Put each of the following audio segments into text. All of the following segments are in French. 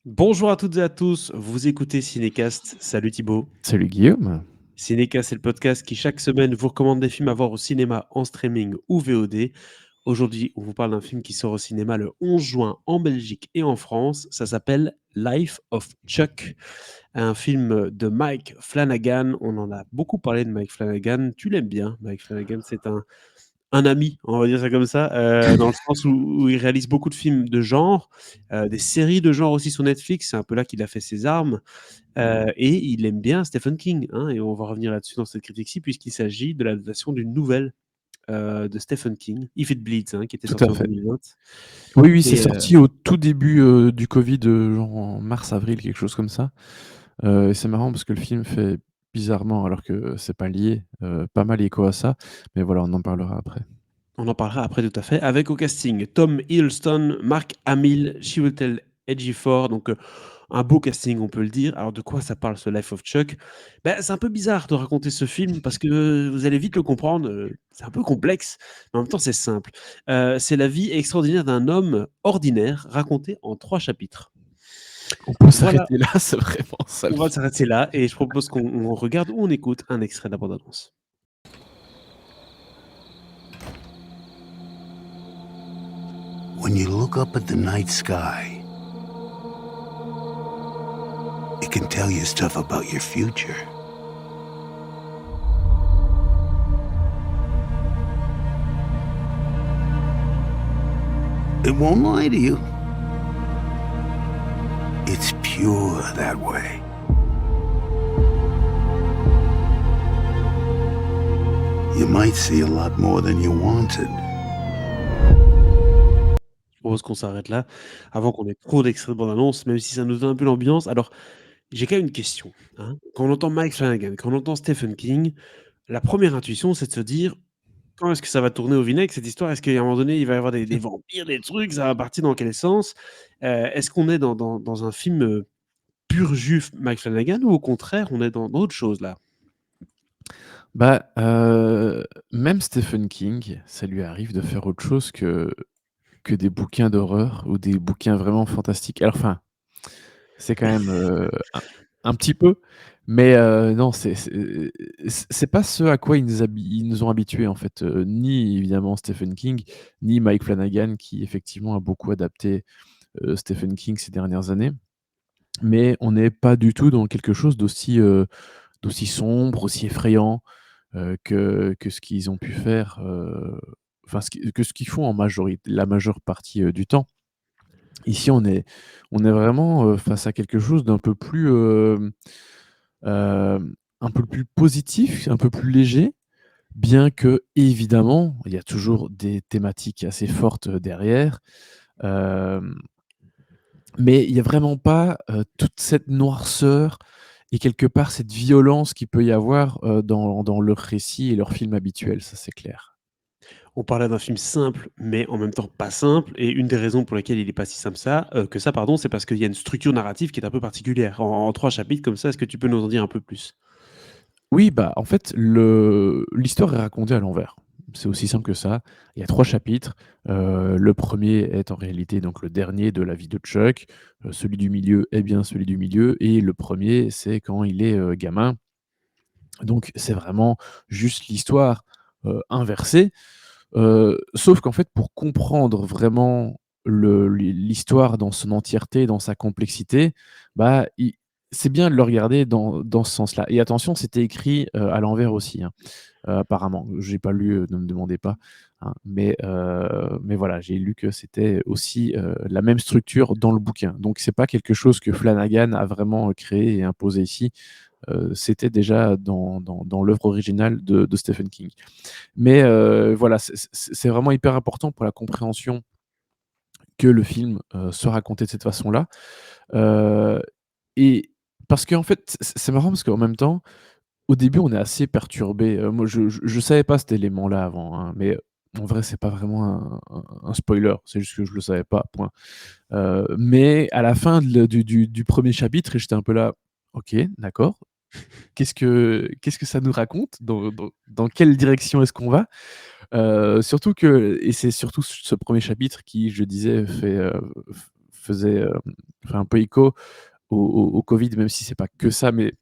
Bonjour à toutes et à tous, vous écoutez Cinécast. Salut Thibaut. Salut Guillaume. Cinécast, c'est le podcast qui chaque semaine vous recommande des films à voir au cinéma, en streaming ou VOD. Aujourd'hui, on vous parle d'un film qui sort au cinéma le 11 juin en Belgique et en France. Ça s'appelle Life of Chuck, un film de Mike Flanagan. On en a beaucoup parlé de Mike Flanagan. Tu l'aimes bien, Mike Flanagan, c'est un ami, on va dire ça comme ça, dans le sens où il réalise beaucoup de films de genre, des séries de genre aussi sur Netflix, c'est un peu là qu'il a fait ses armes, et il aime bien Stephen King, hein, et on va revenir là-dessus dans cette critique-ci, puisqu'il s'agit de l'adaptation d'une nouvelle, de Stephen King, If It Bleeds, hein, qui était Tout à sortie en fait. 2020 Oui, oui, c'est et sorti au tout début du Covid, genre en mars-avril, quelque chose comme ça. Et c'est marrant parce que le film fait bizarrement, alors que c'est pas lié, pas mal écho à ça. Mais voilà, on en parlera après. on en parlera après tout à fait, avec au casting Tom Hiddleston, Mark Hamill, Chiwetel Ejiofor, donc un beau casting, on peut le dire. Alors de quoi ça parle ce Life of Chuck? Ben, c'est un peu bizarre de raconter ce film parce que vous allez vite le comprendre, c'est un peu complexe, mais en même temps c'est simple. C'est la vie extraordinaire d'un homme ordinaire racontée en 3 chapitres. On peut Voilà, s'arrêter là, c'est vraiment ça le on va film. s'arrêter là et je propose qu'on regarde ou on écoute un extrait de la bande annonce. When you look up at the night sky, it can tell you stuff about your future. It won't lie to you. It's pure that way. You might see a lot more than you wanted. Je propose qu'on s'arrête là, avant qu'on ait trop d'extraits de bande annonce, même si ça nous donne un peu l'ambiance. Alors, j'ai quand même une question, hein. Quand on entend Mike Flanagan, quand on entend Stephen King, la première intuition, c'est de se dire: «Quand est-ce que ça va tourner au vinaigre cette histoire? Est-ce qu'à un moment donné, il va y avoir des vampires, des trucs? Ça va partir dans quel sens?» Est-ce qu'on est dans un film, pur jus Mike Flanagan ou au contraire, on est dans autre chose là? Bah, même Stephen King, ça lui arrive de faire autre chose que des bouquins d'horreur ou des bouquins vraiment fantastiques. Alors enfin, c'est quand même, un petit peu, mais non, c'est pas ce à quoi ils nous ont habitués, en fait, ni évidemment Stephen King, ni Mike Flanagan qui effectivement a beaucoup adapté, Stephen King ces dernières années. Mais on n'est pas du tout dans quelque chose d'aussi sombre, aussi effrayant, que ce qu'ils ont pu faire, enfin ce qu'ils font en la majeure partie, du temps. Ici, on est vraiment, face à quelque chose d'un peu plus, un peu plus positif, un peu plus léger, bien que évidemment, il y a toujours des thématiques assez fortes, derrière. Hem, mais il y a vraiment pas, toute cette noirceur et quelque part cette violence qu'il peut y avoir, dans leur récit et leur film habituel, ça c'est clair. On parlait d'un film simple, mais en même temps pas simple et une des raisons pour lesquelles il est pas si simple que ça pardon, c'est parce qu'il y a une structure narrative qui est un peu particulière. En 3 chapitres comme ça, est-ce que tu peux nous en dire un peu plus? Oui, bah, en fait, l'histoire est racontée à l'envers. C'est aussi simple que ça. Il y a 3 chapitres. Le premier est en réalité donc le dernier de la vie de Chuck. Celui du milieu est bien celui du milieu et le premier c'est quand il est, gamin. Donc c'est vraiment juste l'histoire, inversée. Sauf qu'en fait, pour comprendre vraiment l'histoire dans son entièreté, dans sa complexité, bah, i c'est bien de le regarder dans ce sens-là et attention, c'était écrit, à l'envers aussi, hein, apparemment. J'ai pas lu, ne me demandez pas, hein, mais voilà, j'ai lu que c'était aussi, la même structure dans le bouquin. Donc c'est pas quelque chose que Flanagan a vraiment, créé et imposé ici, c'était déjà dans l'œuvre originale de Stephen King. Mais voilà, c'est vraiment hyper important pour la compréhension que le film, soit raconté de cette façon-là. Heu et parce qu'en fait, c'est marrant parce qu'en même temps, au début, on est assez perturbé. Moi, je savais pas cet élément-là avant, hein, mais en vrai, c'est pas vraiment un spoiler, c'est juste que je le savais pas, point. Mais à la fin du 1er chapitre, j'étais un peu là: «OK, d'accord. Qu'est-ce que ça nous raconte? Dans quelle direction est-ce qu'on va?» Surtout que et c'est surtout ce 1er chapitre qui, je disais, faisait, un peu écho au Covid, même si c'est pas que ça, mais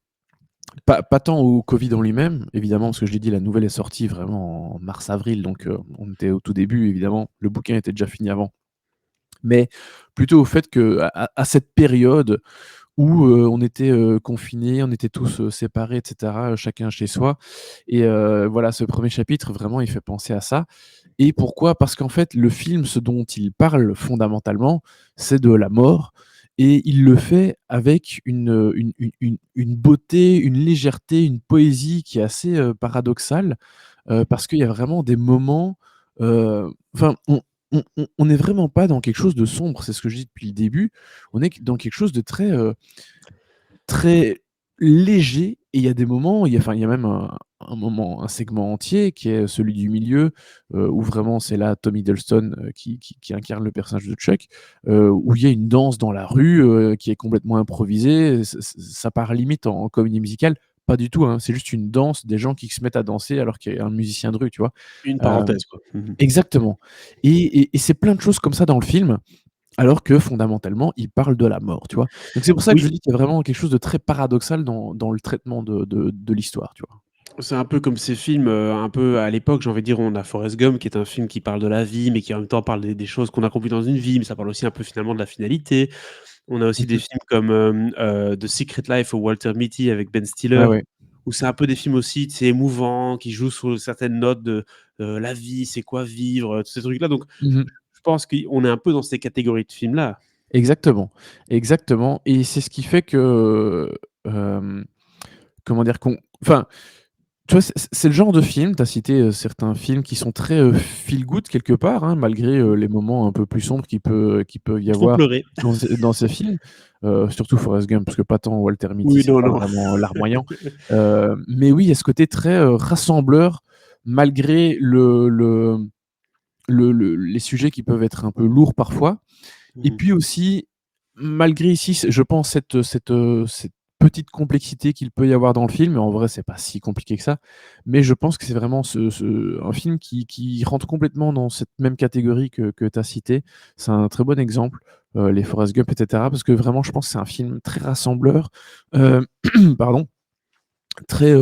pas tant au Covid en lui-même, évidemment, parce que je l'ai dit, la nouvelle est sortie vraiment en mars-avril, donc on était au tout début, évidemment. Le bouquin était déjà fini avant. Mais plutôt au fait qu'à cette période où, on était, confinés, on était tous, séparés et cetera, chacun chez soi et voilà, ce premier chapitre, vraiment, il fait penser à ça et pourquoi? Parce qu'en fait, le film, ce dont il parle fondamentalement, c'est de la mort et il le fait avec une beauté, une légèreté, une poésie qui est assez, paradoxale, parce qu'il y a vraiment des moments, enfin, on n'est vraiment pas dans quelque chose de sombre, c'est ce que je dis depuis le début. On est dans quelque chose de très, très léger et il y a des moments, il y a même un moment, un segment entier qui est celui du milieu, où vraiment c'est là Tom Hiddleston, qui incarne le personnage de Chuck, où il y a une danse dans la rue, qui est complètement improvisée. Ça part limite en comédie musicale. Pas du tout, hein, c'est juste une danse, des gens qui se mettent à danser alors qu'il y a un musicien de rue, tu vois? Une Heu parenthèse, quoi. Mmh. Exactement et c'est plein de choses comme ça dans le film, alors que fondamentalement, il parle de la mort, tu vois? Donc c'est pour ça que je Oui, dis qu'il y a vraiment quelque chose de très paradoxal dans le traitement de l'histoire, tu vois? c'est un peu comme ces films, un peu à l'époque, j'ai envie de dire, on a Forrest Gump qui est un film qui parle de la vie, mais qui en même temps parle des choses qu'on accomplit dans une vie, mais ça parle aussi un peu finalement de la finalité. On a aussi Mmh des mh. films comme, The Secret Life of Walter Mitty avec Ben Ouais, Stiller, ouais. où c'est un peu des films aussi, tu sais, émouvants, qui jouent sur certaines notes de, la vie, c'est quoi vivre, tous ces trucs-là. Donc Mmh mh. je pense qu'on est un peu dans ces catégories de films-là. Exactement, exactement et c'est ce qui fait que, hem, comment dire? Tu vois, c'est le genre de film, tu as cité, certains films qui sont très, feel good quelque part, hein, malgré, Mmh. les moments un peu plus sombres qui peuvent y Qui font avoir pleurer. dans ces films, surtout Forrest Gump, parce que pas tant Walter Mitty, Oui, c'est non, pas non. vraiment larmoyant. Mais oui, il y a ce côté très, rassembleur malgré les sujets qui peuvent être un peu lourds parfois. Et Mmh. puis aussi, malgré ici, je pense cette petite complexité qu'il peut y avoir dans le film, mais en vrai c'est pas si compliqué que ça. Mais je pense que c'est vraiment un film qui rentre complètement dans cette même catégorie que tu as cité. C'est un très bon exemple, les Forrest Gump et cetera, parce que vraiment je pense que c'est un film très rassembleur, heu, pardon, très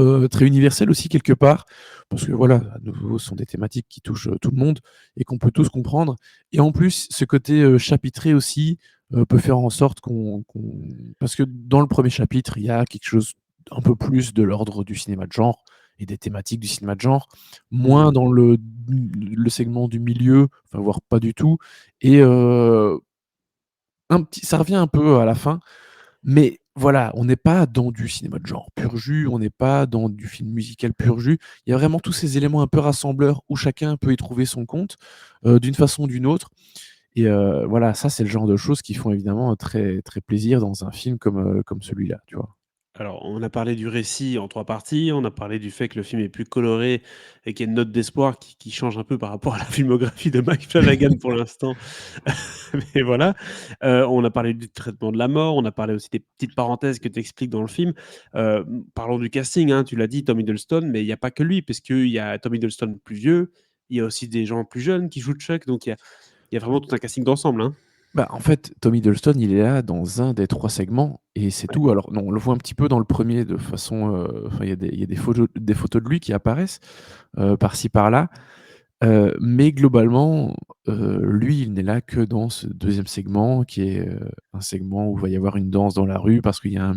universel aussi quelque part, parce que voilà, à nouveau, ce sont des thématiques qui touchent, tout le monde et qu'on peut tous comprendre et en plus, ce côté, chapitré aussi, peut faire en sorte parce que dans le premier chapitre, il y a quelque chose un peu plus de l'ordre du cinéma de genre et des thématiques du cinéma de genre, moins Mmh. dans le segment du milieu, enfin, voire pas du tout et ça revient un peu à la fin, mais voilà, on n'est pas dans du cinéma de genre pur jus, on n'est pas dans du film musical pur jus. Il y a vraiment tous ces éléments un peu rassembleurs où chacun peut y trouver son compte, d'une façon ou d'une autre et voilà, ça, c'est le genre de choses qui font évidemment très, très plaisir dans un film comme celui-là, tu vois? Alors, on a parlé du récit en 3 parties, on a parlé du fait que le film est plus coloré et qu'il y a une note d'espoir qui change un peu par rapport à la filmographie de Mike Flanagan pour l'instant. Mais voilà, on a parlé du traitement de la mort, on a parlé aussi des petites parenthèses que tu expliques dans le film. Parlons du casting, hein, tu l'as dit, Tom Hiddleston, mais il y a pas que lui, puisqu'il y a Tom Hiddleston plus vieux, il y a aussi des gens plus jeunes qui jouent Chuck, donc il y a vraiment tout un casting d'ensemble, hein. Bah, en fait, Tom Hiddleston, il est là dans un des 3 segments et c'est Ouais. tout. Alors non, on le voit un petit peu dans le premier de façon, enfin, il y a des photos de lui qui apparaissent, par-ci par-là. Mais globalement, lui, il n'est là que dans ce deuxième segment qui est, un segment où il va y avoir une danse dans la rue parce qu'il y a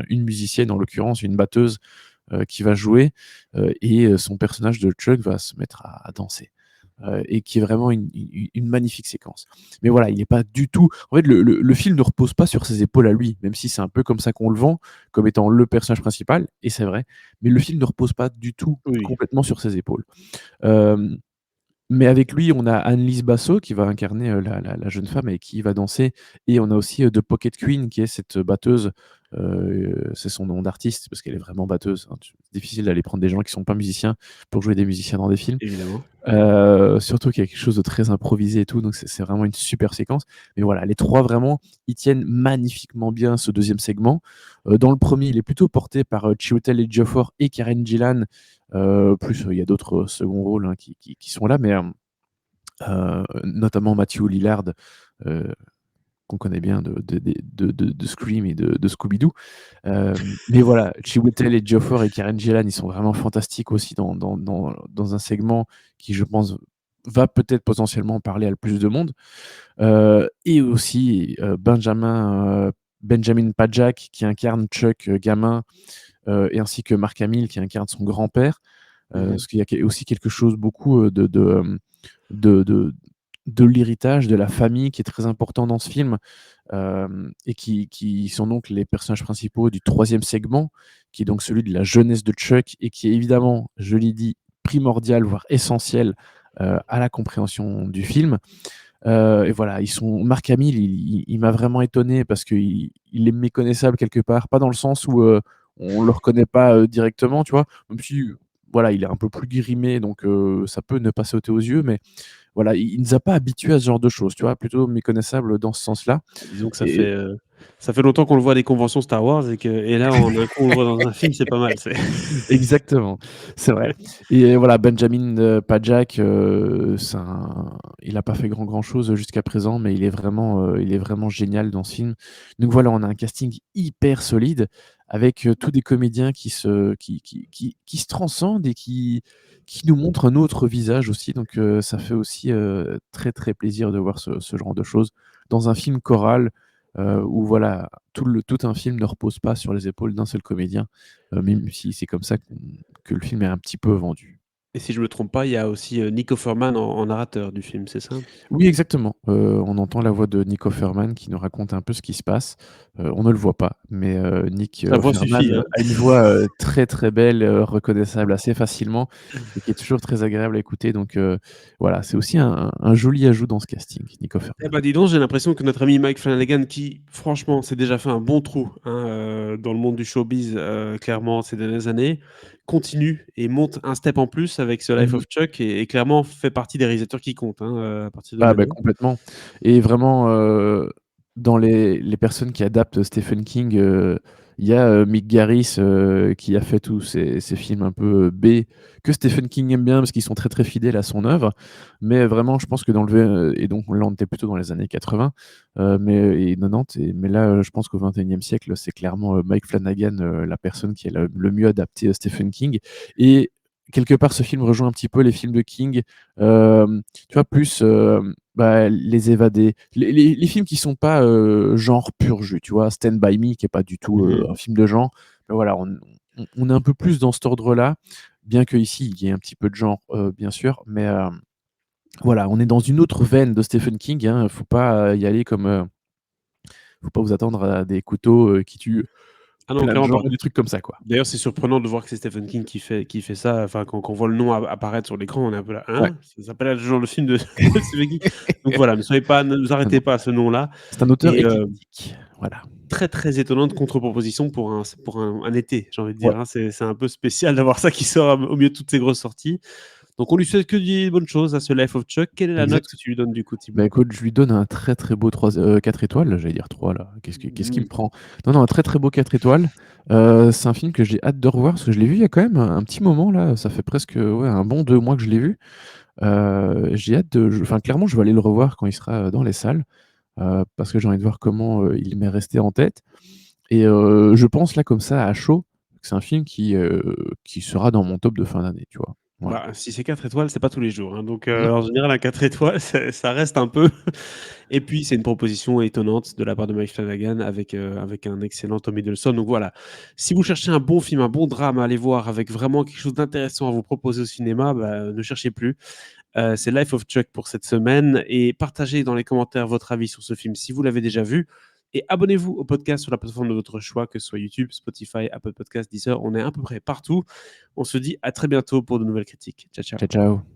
une musicienne, en l'occurrence, une batteuse, qui va jouer, et son personnage de Chuck va se mettre à danser, et qui est vraiment une magnifique séquence. Mais voilà, il est pas du tout en fait, le film ne repose pas sur ses épaules à lui, même si c'est un peu comme ça qu'on le vend, comme étant le personnage principal et c'est vrai, mais le film ne repose pas du tout Oui. complètement sur ses épaules. Hem Mais avec lui, on a Annelise Basso qui va incarner, la jeune femme avec qui il va danser et on a aussi, The Pocket Queen qui est cette batteuse, c'est son nom d'artiste parce qu'elle est vraiment batteuse, hein. C'est difficile d'aller prendre des gens qui sont pas musiciens pour jouer des musiciens dans des films. Évidemment. Surtout qu'il y a quelque chose de très improvisé et tout, donc c'est vraiment une super séquence. Mais voilà, les 3 vraiment, ils tiennent magnifiquement bien ce deuxième segment. Dans le premier, il est plutôt porté par, Chiwetel Ejiofor et Karen Gillan, plus, il y a d'autres, seconds rôles, hein, qui sont là, mais notamment Matthew Lillard, heu, qu'on connaît bien de Scream et de Scooby-Doo. Mais voilà, Chiwetel Ejiofor et Karen Gillan, ils sont vraiment fantastiques aussi dans un segment qui, je pense, va peut-être potentiellement parler à le plus de monde. Et aussi Benjamin Pajak qui incarne Chuck gamin, et ainsi que Mark Hamill qui incarne son grand-père. Parce qu'il y a aussi quelque chose beaucoup de, de, de l'héritage, de la famille qui est très important dans ce film, et qui sont donc les personnages principaux du troisième segment, qui est donc celui de la jeunesse de Chuck et qui est évidemment, je l'ai dit, primordial, voire essentiel à la compréhension du film. Et voilà, Mark Hamill, il m'a vraiment étonné parce qu'il est méconnaissable quelque part, pas dans le sens où on le reconnaît pas directement, tu vois, même si voilà, il est un peu plus grimé, donc ça peut ne pas sauter aux yeux, mais voilà, il nous a pas habitués à ce genre de choses, tu vois, plutôt méconnaissable dans ce sens-là. Disons que Et ça fait longtemps qu'on le voit à des conventions Star Wars et là, en un coup, on le voit dans un film, c'est pas mal, c'est exactement, c'est vrai. Et voilà, Benjamin Pajak, il a pas fait grand chose jusqu'à présent, mais il est vraiment génial dans ce film. Donc voilà, on a un casting hyper solide avec tous des comédiens qui se transcendent et qui nous montrent un autre visage aussi. Donc ça fait aussi très très plaisir de voir ce genre de choses dans un film choral où voilà, tout un film ne repose pas sur les épaules d'un seul comédien, même si c'est comme ça que le film est un petit peu vendu. et si je me trompe pas, il y a aussi, Nick Offerman en narrateur du film, c'est ça? Oui, exactement, on entend la voix de Nick Offerman qui nous raconte un peu ce qui se passe. On ne le voit pas, mais Nick Sa voix Offerman suffit, hein. a une voix très, très belle, reconnaissable assez facilement et qui est toujours très agréable à écouter. Donc voilà, c'est aussi un joli ajout dans ce casting, Nick Eh Offerman. bah, dis donc, j'ai l'impression que notre ami Mike Flanagan qui, franchement, s'est déjà fait un bon trou, hein, dans le monde du showbiz, clairement ces dernières années, continue et monte un step en plus avec ce Life Mmh. of Chuck et clairement fait partie des réalisateurs qui comptent, hein, à partir de Ah bah, maintenant. complètement et vraiment, dans les personnes qui adaptent Stephen King, il y a, Mick Garris, qui a fait tous ces films un peu, B, que Stephen King aime bien parce qu'ils sont très, très fidèles à son œuvre. Mais vraiment, je pense que dans le et donc là, on était plutôt dans les années 80, et 90 mais là, je pense qu'au XXIe siècle, c'est clairement, Mike Flanagan, la personne qui a le mieux adapté, Stephen King et quelque part, ce film rejoint un petit peu les films de King, tu vois? Plus, bah, Les Évadés, les films qui sont pas, genre pur jus, tu vois? Stand by Me qui est pas du tout, Mmh. un film de genre, mais voilà, on est un peu plus dans cet ordre-là, bien qu'ici, il y ait un petit peu de genre, bien sûr, mais voilà, on est dans une autre veine de Stephen King, hein. Faut pas y aller comme, faut pas vous attendre à des couteaux, qui tuent Ah non, plein de clairement gens, pas. des trucs comme ça, quoi. D'ailleurs, c'est surprenant de voir que c'est Stephen King qui fait ça. Enfin, quand on voit le nom apparaître sur l'écran, on est un peu là: Ouais. «Hein? Ça s'appelle ce genre de film de de Stephen King?» Donc voilà, ne vous Non, non, arrêtez pas à ce nom-là c'est un auteur et éclectique, voilà. très, très étonnante contre-proposition pour un été, j'ai envie de Ouais. dire, hein. C'est un peu spécial d'avoir ça qui sort au milieu de toutes ces grosses sorties. Donc on lui souhaite que des bonnes choses à ce Life of Chuck. Quelle est la note Exact. que tu lui donnes du coup, Bah, Thibaut? écoute, je lui donne un très, très beau 4 étoiles, j'allais dire 3 là, qu'est-ce qui me Mmh. prend? Non, non, un très, très beau 4 étoiles. C'est un film que j'ai hâte de revoir parce que je l'ai vu il y a quand même un petit moment là, ça fait presque, ouais, un bon 2 mois que je l'ai vu. J'ai hâte enfin clairement, je vais aller le revoir quand il sera, dans les salles, parce que j'ai envie de voir comment, il m'est resté en tête et je pense là comme ça à chaud, que c'est un film qui sera dans mon top de fin d'année, tu vois? Voilà. Bah, si c'est 4 étoiles, c'est pas tous les jours, hein, donc Non. en général, un 4 étoiles, ça reste un peu et puis c'est une proposition étonnante de la part de Mike Flanagan avec un excellent Tom Hiddleston, donc voilà. Si vous cherchez un bon film, un bon drame à aller voir avec vraiment quelque chose d'intéressant à vous proposer au cinéma, bah, ne cherchez plus. C'est Life of Chuck pour cette semaine et partagez dans les commentaires votre avis sur ce film si vous l'avez déjà vu et abonnez-vous au podcast sur la plateforme de votre choix, que ce soit YouTube, Spotify, Apple Podcasts, Deezer, on est à peu près partout. On se dit à très bientôt pour de nouvelles critiques. Ciao, Ciao, ciao. ciao.